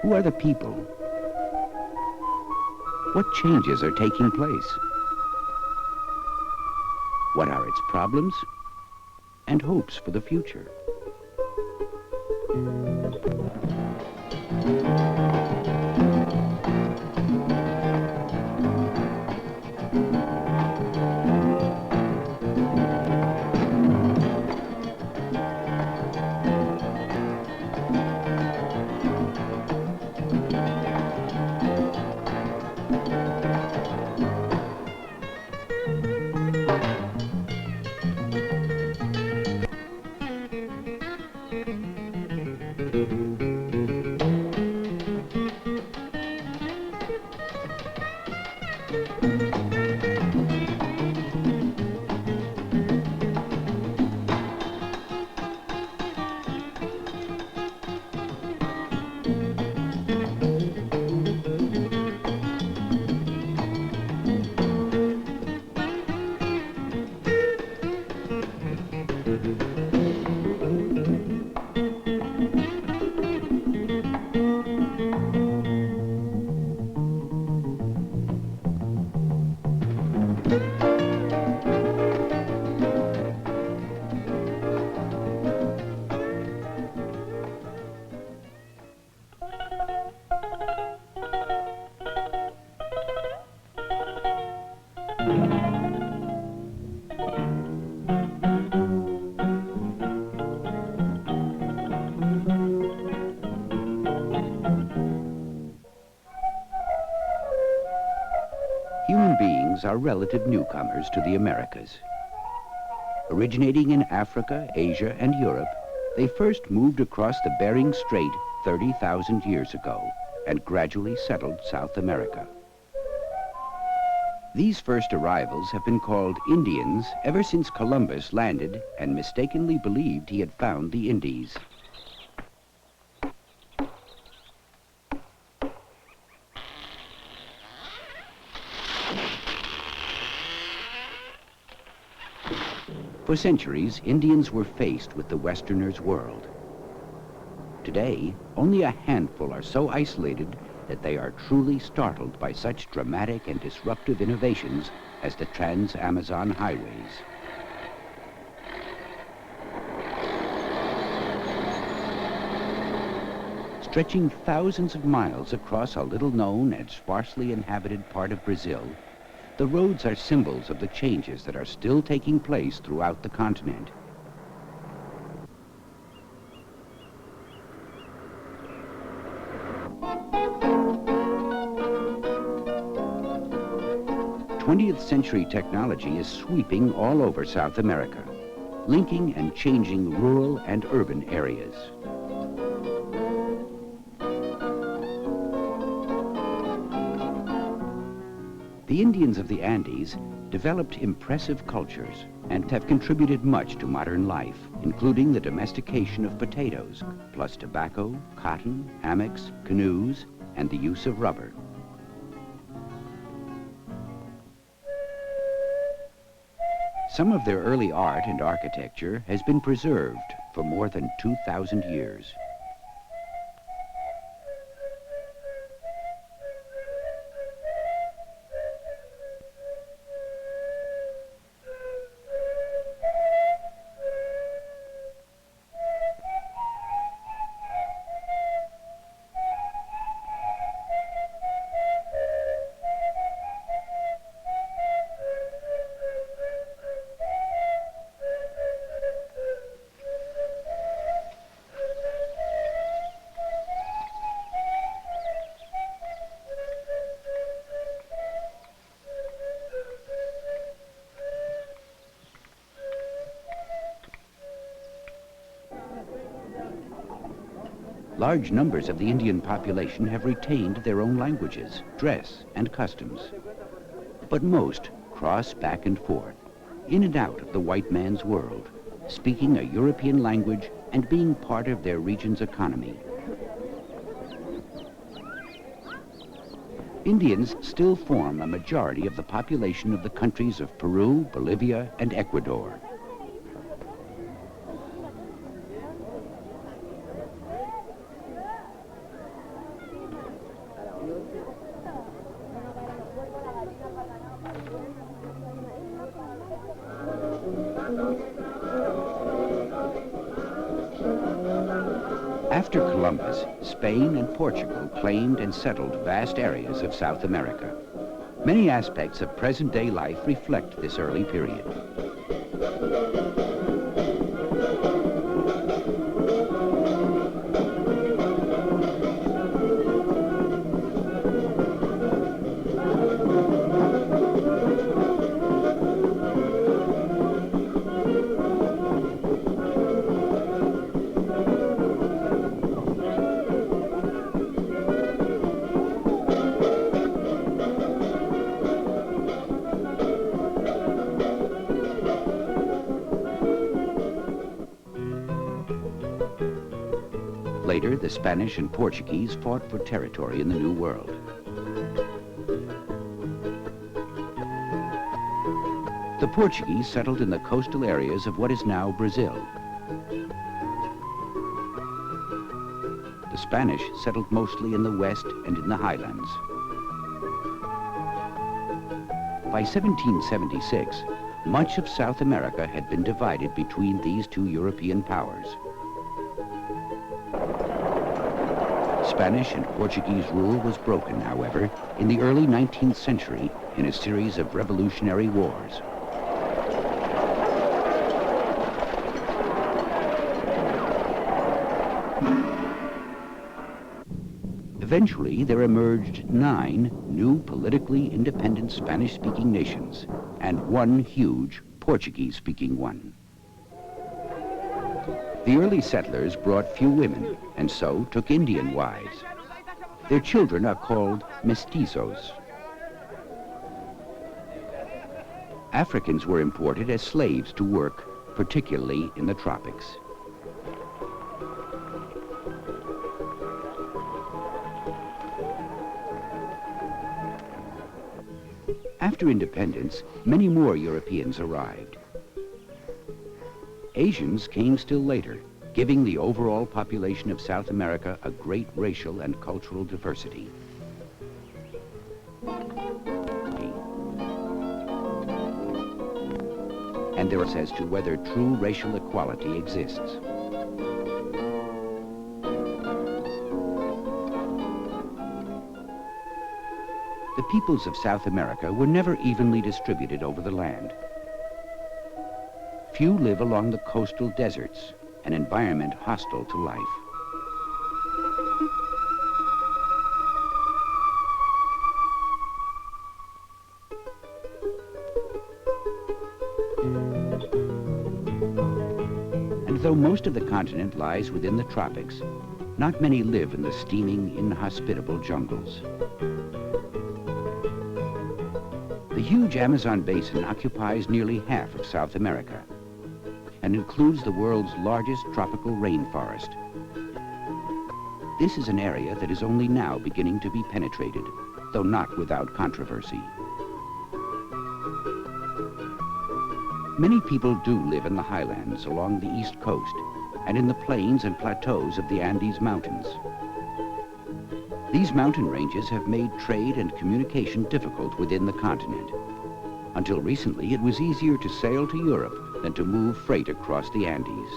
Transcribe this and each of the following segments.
Who are the people? What changes are taking place? What are its problems and hopes for the future? Human beings are relative newcomers to the Americas. Originating in Africa, Asia, and Europe, they first moved across the Bering Strait 30,000 years ago and gradually settled South America. These first arrivals have been called Indians ever since Columbus landed and mistakenly believed he had found the Indies. For centuries, Indians were faced with the Westerners' world. Today, only a handful are so isolated that they are truly startled by such dramatic and disruptive innovations as the Trans-Amazon highways. Stretching thousands of miles across a little-known and sparsely inhabited part of Brazil, the roads are symbols of the changes that are still taking place throughout the continent. Twentieth century technology is sweeping all over South America, linking and changing rural and urban areas. The Indians of the Andes developed impressive cultures and have contributed much to modern life, including the domestication of potatoes, plus tobacco, cotton, hammocks, canoes, and the use of rubber. Some of their early art and architecture has been preserved for more than 2,000 years. Large numbers of the Indian population have retained their own languages, dress, and customs. But most cross back and forth, in and out of the white man's world, speaking a European language and being part of their region's economy. Indians still form a majority of the population of the countries of Peru, Bolivia, and Ecuador. After Columbus, Spain and Portugal claimed and settled vast areas of South America. Many aspects of present-day life reflect this early period. Later, the Spanish and Portuguese fought for territory in the New World. The Portuguese settled in the coastal areas of what is now Brazil. The Spanish settled mostly in the west and in the highlands. By 1776, much of South America had been divided between these two European powers. Spanish and Portuguese rule was broken, however, in the early 19th century in a series of revolutionary wars. Eventually, there emerged 9 new politically independent Spanish-speaking nations and 1 huge Portuguese-speaking one. The early settlers brought few women, and so took Indian wives. Their children are called mestizos. Africans were imported as slaves to work, particularly in the tropics. After independence, many more Europeans arrived. Asians came still later, giving the overall population of South America a great racial and cultural diversity. And there is as to whether true racial equality exists. The peoples of South America were never evenly distributed over the land. Few live along the coastal deserts, an environment hostile to life. And though most of the continent lies within the tropics, not many live in the steaming, inhospitable jungles. The huge Amazon basin occupies nearly half of South America and includes the world's largest tropical rainforest. This is an area that is only now beginning to be penetrated, though not without controversy. Many people do live in the highlands along the east coast and in the plains and plateaus of the Andes Mountains. These mountain ranges have made trade and communication difficult within the continent. Until recently, it was easier to sail to Europe than to move freight across the Andes.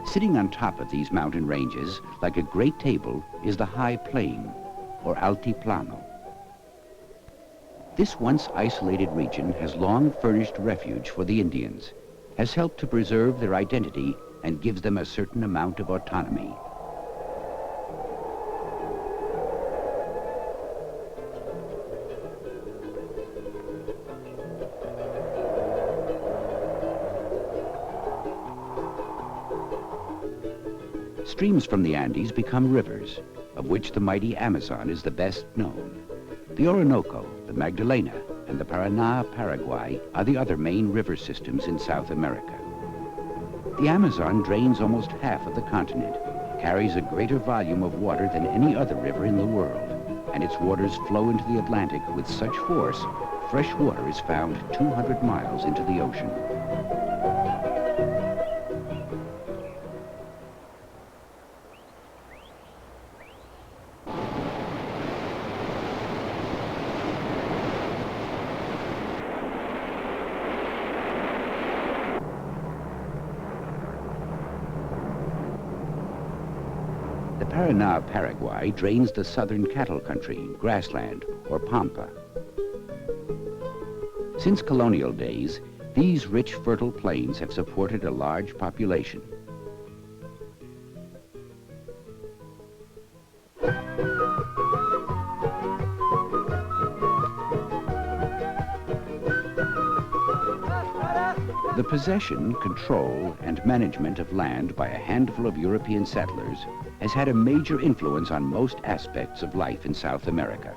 Sitting on top of these mountain ranges, like a great table, is the high plain, or altiplano. This once isolated region has long furnished refuge for the Indians, has helped to preserve their identity, and gives them a certain amount of autonomy. Streams from the Andes become rivers, of which the mighty Amazon is the best known. The Orinoco, the Magdalena, and the Paraná, Paraguay are the other main river systems in South America. The Amazon drains almost half of the continent, carries a greater volume of water than any other river in the world, and its waters flow into the Atlantic with such force, fresh water is found 200 miles into the ocean. The Paraná of Paraguay drains the southern cattle country, grassland, or pampa. Since colonial days, these rich, fertile plains have supported a large population. The possession, control, and management of land by a handful of European settlers has had a major influence on most aspects of life in South America.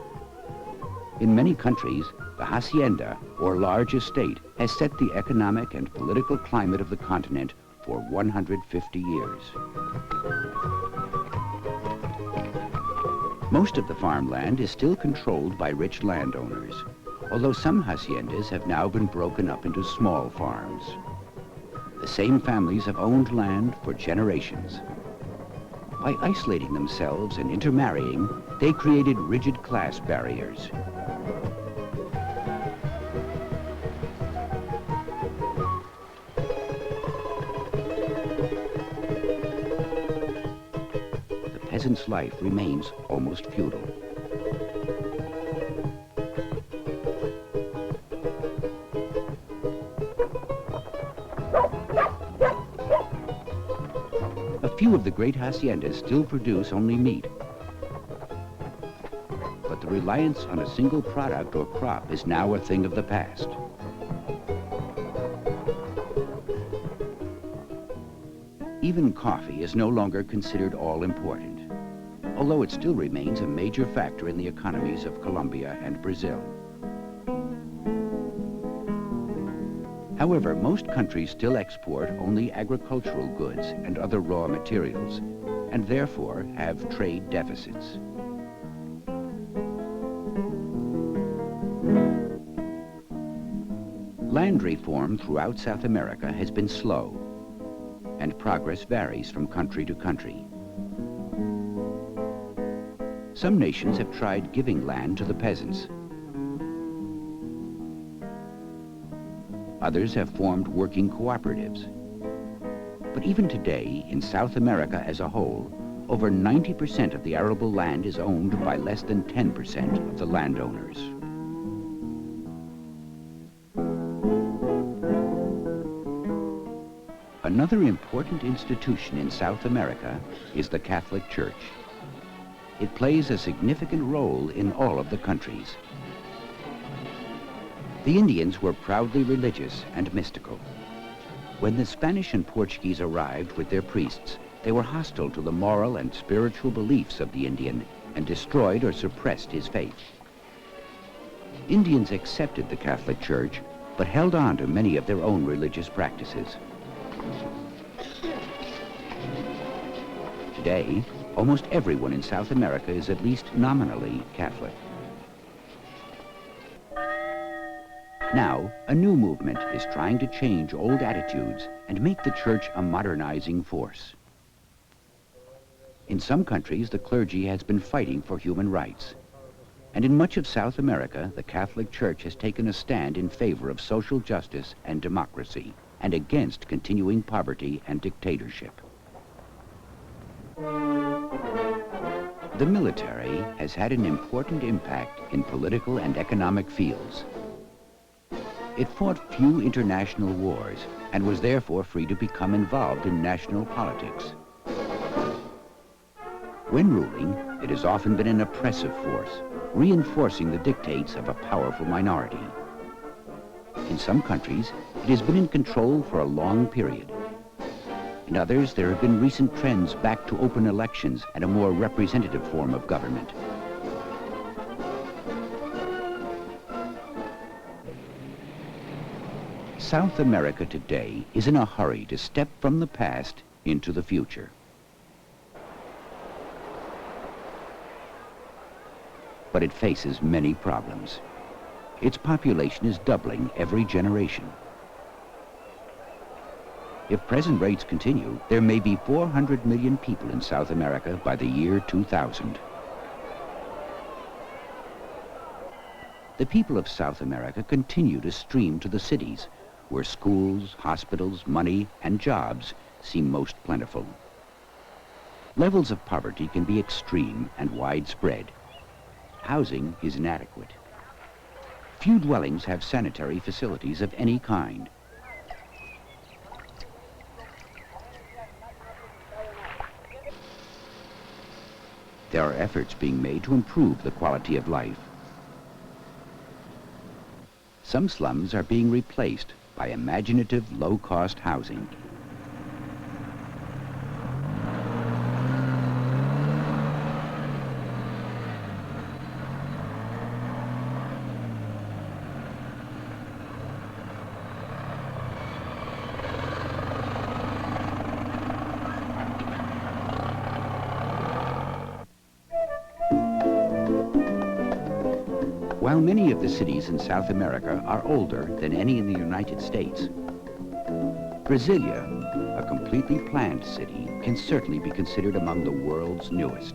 In many countries, the hacienda, or large estate, has set the economic and political climate of the continent for 150 years. Most of the farmland is still controlled by rich landowners, although some haciendas have now been broken up into small farms. The same families have owned land for generations. By isolating themselves and intermarrying, they created rigid class barriers. The peasant's life remains almost feudal. A few of the great haciendas still produce only meat. But the reliance on a single product or crop is now a thing of the past. Even coffee is no longer considered all-important, although it still remains a major factor in the economies of Colombia and Brazil. However, most countries still export only agricultural goods and other raw materials, and therefore have trade deficits. Land reform throughout South America has been slow, and progress varies from country to country. Some nations have tried giving land to the peasants. Others have formed working cooperatives. But even today, in South America as a whole, over 90% of the arable land is owned by less than 10% of the landowners. Another important institution in South America is the Catholic Church. It plays a significant role in all of the countries. The Indians were proudly religious and mystical. When the Spanish and Portuguese arrived with their priests, they were hostile to the moral and spiritual beliefs of the Indian and destroyed or suppressed his faith. Indians accepted the Catholic Church, but held on to many of their own religious practices. Today, almost everyone in South America is at least nominally Catholic. Now, a new movement is trying to change old attitudes and make the church a modernizing force. In some countries, the clergy has been fighting for human rights. And in much of South America, the Catholic Church has taken a stand in favor of social justice and democracy, and against continuing poverty and dictatorship. The military has had an important impact in political and economic fields. It fought few international wars and was therefore free to become involved in national politics. When ruling, it has often been an oppressive force, reinforcing the dictates of a powerful minority. In some countries, it has been in control for a long period. In others, there have been recent trends back to open elections and a more representative form of government. South America today is in a hurry to step from the past into the future. But it faces many problems. Its population is doubling every generation. If present rates continue, there may be 400 million people in South America by the year 2000. The people of South America continue to stream to the cities, where schools, hospitals, money, and jobs seem most plentiful. Levels of poverty can be extreme and widespread. Housing is inadequate. Few dwellings have sanitary facilities of any kind. There are efforts being made to improve the quality of life. Some slums are being replaced by imaginative, low-cost housing. While many of the cities in South America are older than any in the United States, Brasilia, a completely planned city, can certainly be considered among the world's newest.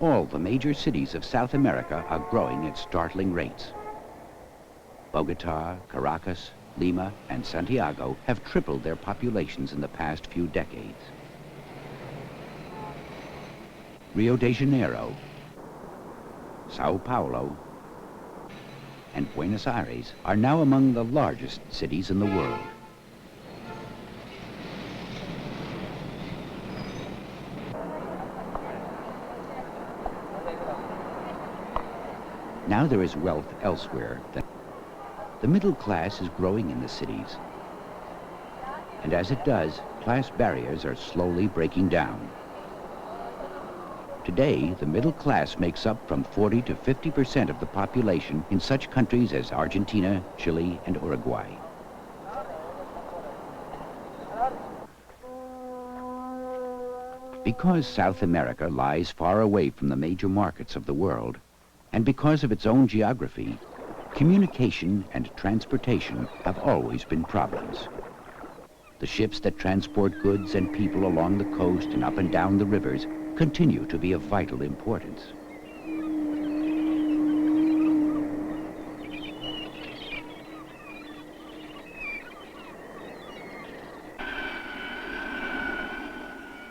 All the major cities of South America are growing at startling rates. Bogota, Caracas, Lima, and Santiago have tripled their populations in the past few decades. Rio de Janeiro, Sao Paulo, and Buenos Aires are now among the largest cities in the world. Now there is wealth elsewhere. The middle class is growing in the cities. And as it does, class barriers are slowly breaking down. Today, the middle class makes up from 40 to 50% of the population in such countries as Argentina, Chile, and Uruguay. Because South America lies far away from the major markets of the world, and because of its own geography, communication and transportation have always been problems. The ships that transport goods and people along the coast and up and down the rivers continue to be of vital importance.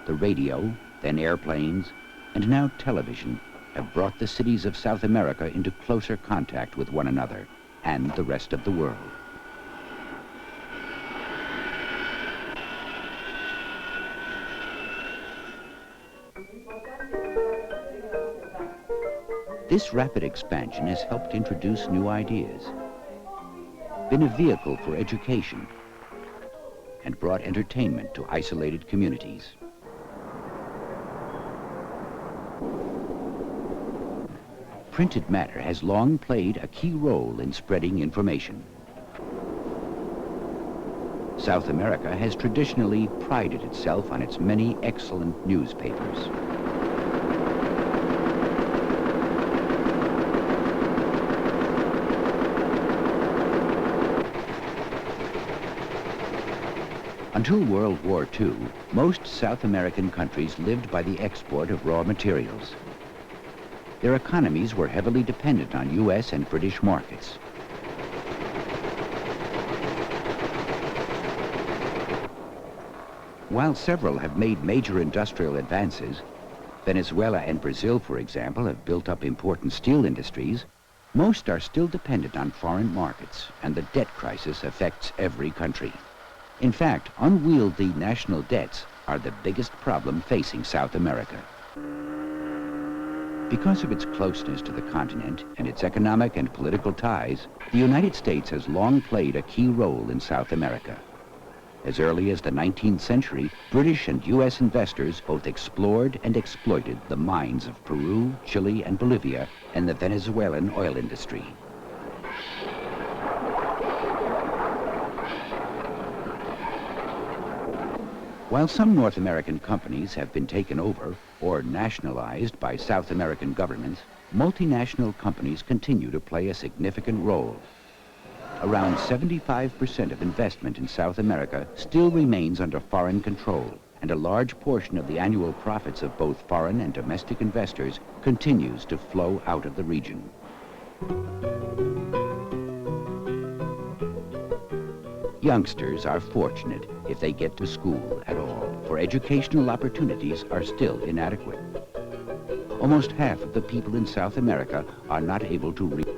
The radio, then airplanes, and now television have brought the cities of South America into closer contact with one another and the rest of the world. This rapid expansion has helped introduce new ideas, been a vehicle for education, and brought entertainment to isolated communities. Printed matter has long played a key role in spreading information. South America has traditionally prided itself on its many excellent newspapers. Until World War II, most South American countries lived by the export of raw materials. Their economies were heavily dependent on U.S. and British markets. While several have made major industrial advances, Venezuela and Brazil, for example, have built up important steel industries, most are still dependent on foreign markets, and the debt crisis affects every country. In fact, unwieldy national debts are the biggest problem facing South America. Because of its closeness to the continent and its economic and political ties, the United States has long played a key role in South America. As early as the 19th century, British and U.S. investors both explored and exploited the mines of Peru, Chile, and Bolivia, and the Venezuelan oil industry. While some North American companies have been taken over or nationalized by South American governments, multinational companies continue to play a significant role. Around 75% of investment in South America still remains under foreign control, and a large portion of the annual profits of both foreign and domestic investors continues to flow out of the region. Youngsters are fortunate if they get to school at all, for educational opportunities are still inadequate. Almost half of the people in South America are not able to read.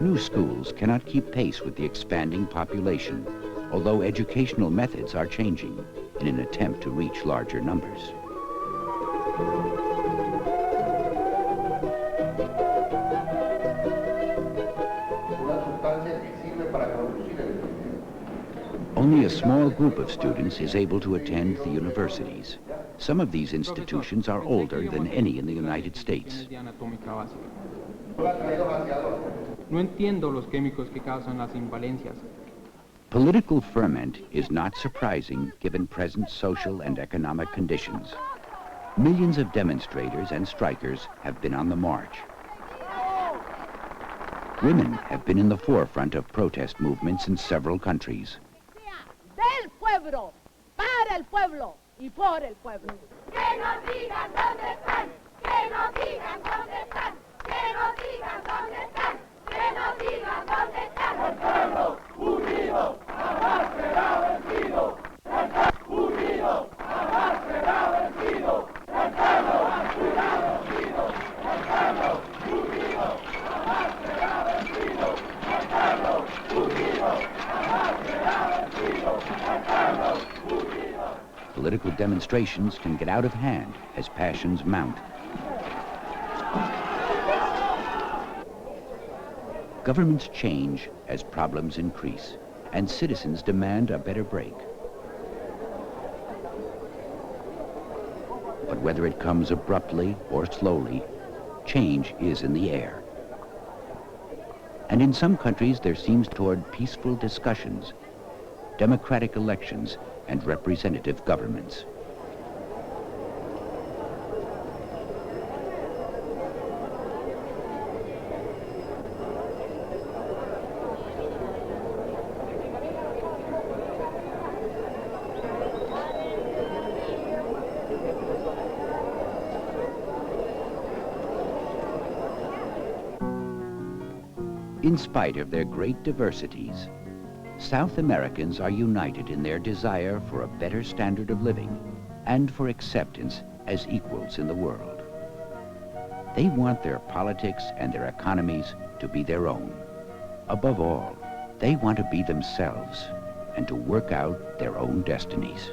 New schools cannot keep pace with the expanding population, although educational methods are changing in an attempt to reach larger numbers. Only a small group of students is able to attend the universities. Some of these institutions are older than any in the United States. No entiendo los químicos que causan las invalencias. Political ferment is not surprising given present social and economic conditions. Millions of demonstrators and strikers have been on the march. Women have been in the forefront of protest movements in several countries. Del pueblo, para el pueblo y por el pueblo. Que nos digan dónde están, que nos digan dónde están, que nos digan dónde están, que nos digan dónde están. El pueblo unido jamás será vencido. El pueblo unido jamás será vencido. El pueblo será vencido. El pueblo unido jamás será vencido. El pueblo unido jamás será vencido. El pueblo unido. Political demonstrations can get out of hand as passions mount. Governments change as problems increase, and citizens demand a better break. But whether it comes abruptly or slowly, change is in the air. And in some countries there seems toward peaceful discussions, democratic elections, and representative governments. In spite of their great diversities, South Americans are united in their desire for a better standard of living and for acceptance as equals in the world. They want their politics and their economies to be their own. Above all, they want to be themselves and to work out their own destinies.